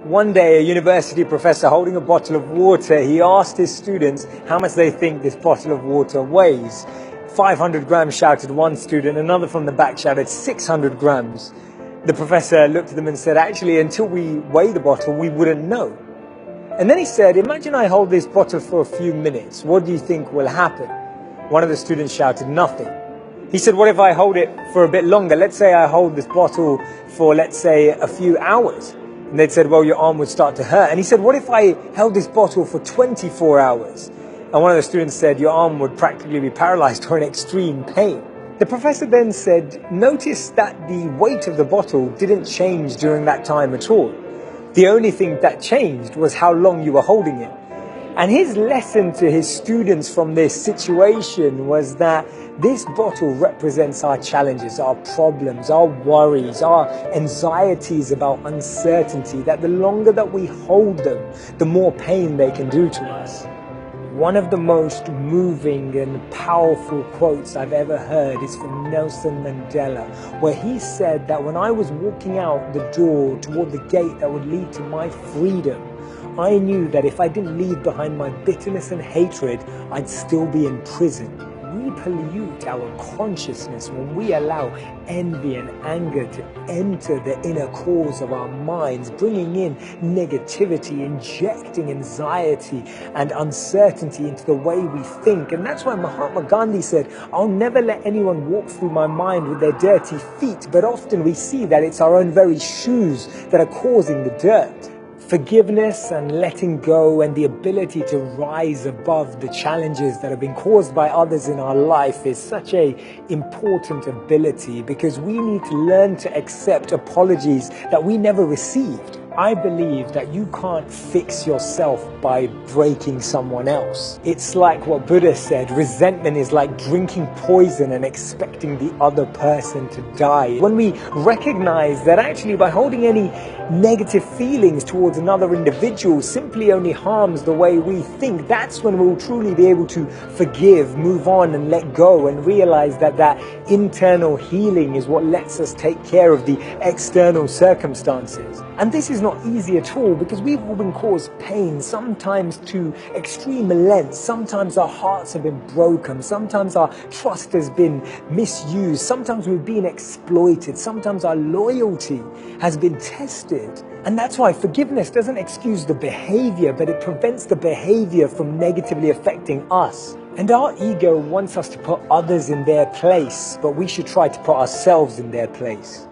One day, a university professor holding a bottle of water, he asked his students how much they think this bottle of water weighs. 500 grams, shouted one student. Another from the back shouted 600 grams. The professor looked at them and said, actually, until we weigh the bottle, we wouldn't know. And then he said, imagine I hold this bottle for a few minutes. What do you think will happen? One of the students shouted, nothing. He said, what if I hold it for a bit longer? Let's say I hold this bottle for, let's say, a few hours. And they'd said, well, your arm would start to hurt. And he said, what if I held this bottle for 24 hours? And one of the students said, your arm would practically be paralyzed or in extreme pain. The professor then said, notice that the weight of the bottle didn't change during that time at all. The only thing that changed was how long you were holding it. And his lesson to his students from this situation was that this bottle represents our challenges, our problems, our worries, our anxieties about uncertainty, that the longer that we hold them, the more pain they can do to us. One of the most moving and powerful quotes I've ever heard is from Nelson Mandela, where he said that when I was walking out the door toward the gate that would lead to my freedom, I knew that if I didn't leave behind my bitterness and hatred, I'd still be in prison. We pollute our consciousness when we allow envy and anger to enter the inner cores of our minds, bringing in negativity, injecting anxiety and uncertainty into the way we think. And that's why Mahatma Gandhi said, I'll never let anyone walk through my mind with their dirty feet. But often we see that it's our own very shoes that are causing the dirt. Forgiveness and letting go and the ability to rise above the challenges that have been caused by others in our life is such an important ability, because we need to learn to accept apologies that we never received. I believe that you can't fix yourself by breaking someone else. It's like what Buddha said, resentment is like drinking poison and expecting the other person to die. When we recognize that actually by holding any negative feelings towards another individual simply only harms the way we think, that's when we'll truly be able to forgive, move on and let go, and realize that that internal healing is what lets us take care of the external circumstances. And this is not easy at all, because we've all been caused pain, sometimes to extreme lengths. Sometimes our hearts have been broken. Sometimes our trust has been misused. Sometimes we've been exploited. Sometimes our loyalty has been tested. And that's why forgiveness doesn't excuse the behavior, but it prevents the behavior from negatively affecting us. And our ego wants us to put others in their place, but we should try to put ourselves in their place.